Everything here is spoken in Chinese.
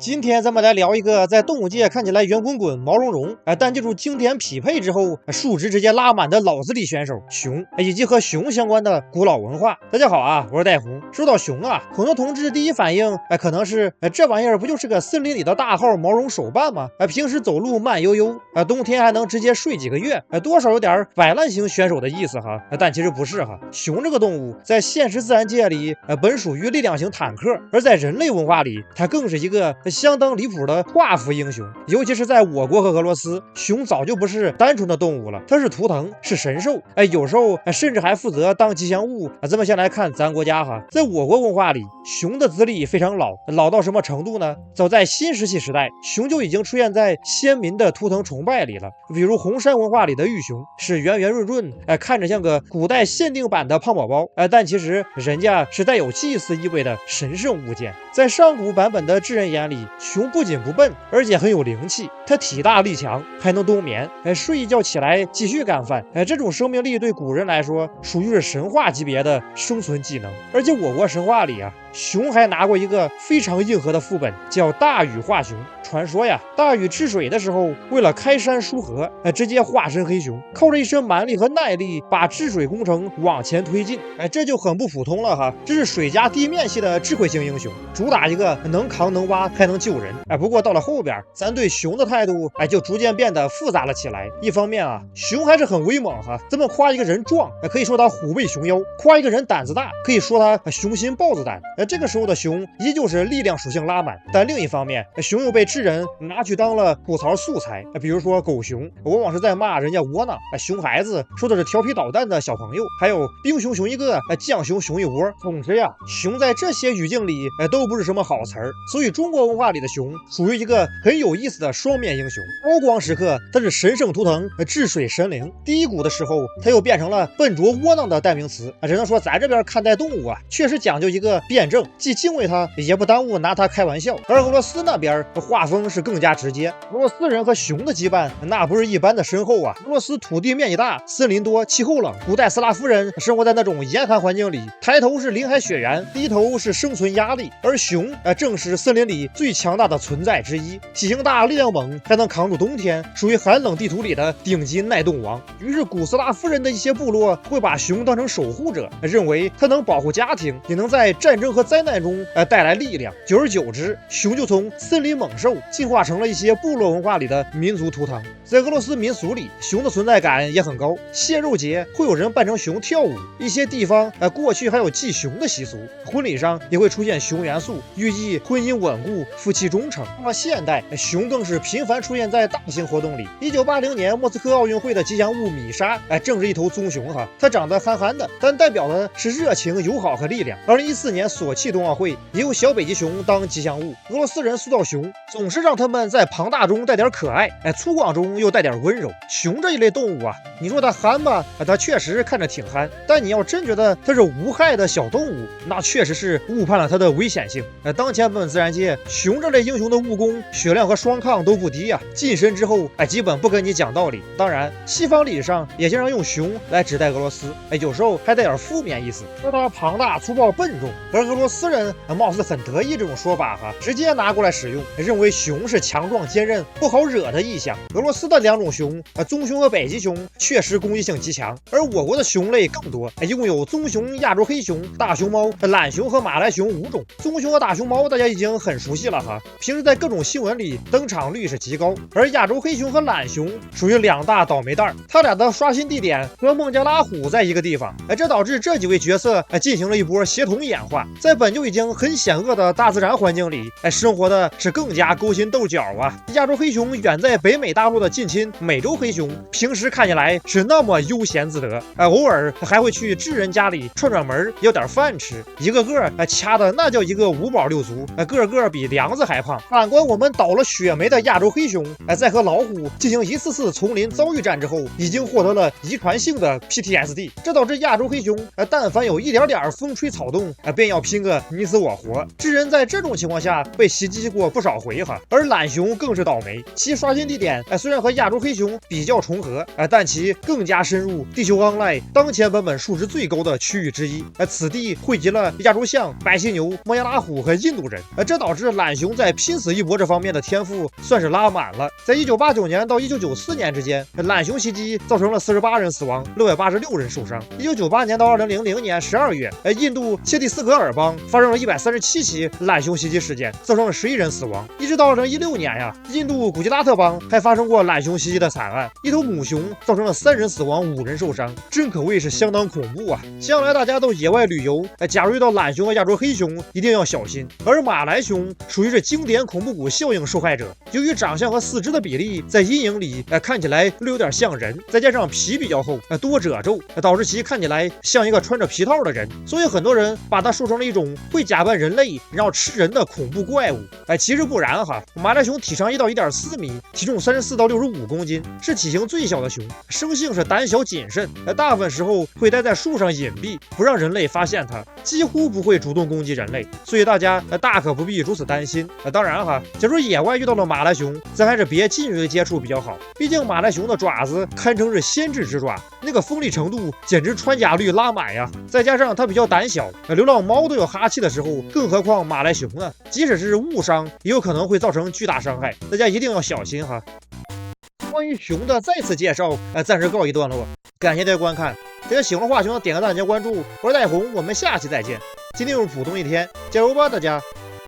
今天咱们来聊一个在动物界看起来圆滚滚、毛茸茸，但进入经典匹配之后，数值直接拉满的脑子里选手熊，以及和熊相关的古老文化。大家好啊，我是戴红。说到熊啊，很多同志第一反应可能是这玩意儿不就是个森林里的大号毛绒手办吗？平时走路慢悠悠，冬天还能直接睡几个月，多少有点摆烂型选手的意思哈。但其实不是哈，熊这个动物在现实自然界里本属于力量型坦克，而在人类文化里，它更是一个相当离谱的画符英雄。尤其是在我国和俄罗斯，熊早就不是单纯的动物了，它是图腾，是神兽，有时候甚至还负责当吉祥物。咱们先来看咱国家哈，在我国文化里，熊的资历非常老，老到什么程度呢？早在新石器时代，熊就已经出现在先民的图腾崇拜里了。比如红山文化里的玉熊，是圆圆润润，看着像个古代限定版的胖宝宝，但其实人家是带有祭祀意味的神圣物件。在上古版本的智人眼里，熊不仅不笨，而且很有灵气。它体大力强，还能冬眠，睡一觉起来继续干饭。这种生命力对古人来说，属于是神话级别的生存技能。而且我国神话里啊，熊还拿过一个非常硬核的副本，叫大禹化熊。传说呀，大禹治水的时候，为了开山疏河，直接化身黑熊，靠着一身蛮力和耐力，把治水工程往前推进。这就很不普通了哈，这是水加地面系的智慧型英雄，主打一个能扛能挖还能救人。不过到了后边，咱对熊的态度就逐渐变得复杂了起来。一方面啊，熊还是很威猛哈，咱们夸一个人壮，可以说他虎背熊腰；夸一个人胆子大，可以说他雄心豹子胆。这个时候的熊依旧是力量属性拉满。但另一方面，熊又被智人拿去当了吐槽素材，比如说狗熊，往往是在骂人家窝囊；熊孩子说的是调皮捣蛋的小朋友，还有兵熊熊一个，将熊熊一窝。总之呀，熊在这些语境里都不是什么好词儿。所以中国文化里的熊属于一个很有意思的双面英雄。高光时刻它是神圣图腾治水神灵，低谷的时候它又变成了笨拙窝囊的代名词。只能说咱这边看待动物啊，确实讲究一个辩证，既敬畏它，也不耽误拿它开玩笑。而俄罗斯那边画风是更加直接，俄罗斯人和熊的羁绊那不是一般的深厚啊。俄罗斯土地面积大，森林多，气候冷，古代斯拉夫人生活在那种严寒环境里，抬头是林海雪原，低头是生存压力。而熊正是森林里最强大的存在之一，体型大，力量猛，还能扛住冬天，属于寒冷地图里的顶级耐冻王。于是古斯拉夫人的一些部落会把熊当成守护者，认为它能保护家庭，也能在战争和灾难中带来力量。久而久之，熊就从森林猛兽进化成了一些部落文化里的民族图腾。在俄罗斯民俗里，熊的存在感也很高，蟹肉节会有人扮成熊跳舞，一些地方过去还有祭熊的习俗，婚礼上也会出现熊元素，寓意婚姻稳固，夫妻忠诚。那么现代，熊更是频繁出现在大型活动里。1980年莫斯科奥运会的吉祥物米莎，正是一头棕熊哈，它长得憨憨的，但代表的是热情、友好和力量。2014年索契冬奥会也有小北极熊当吉祥物。俄罗斯人塑造熊，总是让他们在庞大中带点可爱，粗犷中又带点温柔。熊这一类动物啊，你说它憨吧，它确实看着挺憨，但你要真觉得它是无害的小动物，那确实是误判了它的危险性。当前本自然界，熊这类英雄的武功、血量和双抗都不低啊，近身之后基本不跟你讲道理。当然，西方历史上也经常用熊来指代俄罗斯，有时候还带点负面意思，说它庞大、粗暴、笨重。而俄罗斯人貌似很得意这种说法哈，直接拿过来使用，认为熊是强壮坚韧、不好惹的意象。俄罗斯的两种熊，棕熊和北极熊确实攻击性极强，而我国的熊类更多，一共有棕熊、亚洲黑熊、大熊猫、懒熊和马来熊5种。棕熊和大熊猫大家已经很熟悉了哈，平时在各种新闻里登场率是极高。而亚洲黑熊和懒熊属于两大倒霉蛋，它俩的刷新地点和孟加拉虎在一个地方，这导致这几位角色进行了一波协同演化，在本就已经很险恶的大自然环境里，生活的是更加勾心斗角啊。亚洲黑熊远在北美大陆的近亲美洲黑熊，平时看起来是那么悠闲自得，偶尔还会去智人家里串串门，要点饭吃，一个个掐的那叫一个5饱6足，个个比梁子还胖。反观我们倒了血霉的亚洲黑熊，在和老虎进行一次次丛林遭遇战之后，已经获得了遗传性的 PTSD，这导致亚洲黑熊但凡有一点点风吹草动，便要拼个你死我活。智人在这种情况下被袭击过不少回哈，而懒熊更是倒霉，其刷新地点虽然和亚洲黑熊比较重合，但其更加深入地球 Online 当前版本数值最高的区域之一，此地汇集了亚洲象、白犀牛、摩耶拉虎和印度人，这导致懒熊在拼死一搏这方面的天赋算是拉满了。在1989年到1994年之间，懒熊袭击造成了48人死亡，686人受伤。1998年到2000年12月，印度切蒂斯格尔邦发生了137起懒熊袭击事件，造成了11人死亡。一直到2016年呀，印度古吉拉特邦还发生过懒熊袭击的惨案，一头母熊造成了3人死亡，5人受伤，真可谓是相当恐怖啊！将来大家到野外旅游，假如遇到懒熊和亚洲黑熊，一定要小心。而马来熊属于是经典恐怖谷效应受害者，由于长相和四肢的比例在阴影里看起来略有点像人，再加上皮比较厚，多褶皱，导致其看起来像一个穿着皮套的人，所以很多人把它说成了一种会假扮人类然后吃人的恐怖怪物。其实不然哈，马来熊体长1到1.4米，体重34到65公斤，是体型最小的熊，生性是胆小谨慎，大部分时候会待在树上隐蔽，不让人类发现它，几乎不会主动攻击人类，所以大家大可不必如此担心。当然哈，假如野外遇到了马来熊，咱还是别近距离接触比较好，毕竟马来熊的爪子堪称是先知之爪，那个锋利程度简直穿甲率拉满呀！再加上它比较胆小，流浪猫都有哈气的时候，更何况马来熊呢？即使是误伤，也有可能会造成巨大伤害，大家一定要小心哈。关于熊的再次介绍，暂时告一段落，感谢大家观看。大家喜欢的话，请点个赞加关注。我是戴红，我们下期再见。今天又是普通一天，加油吧，大家！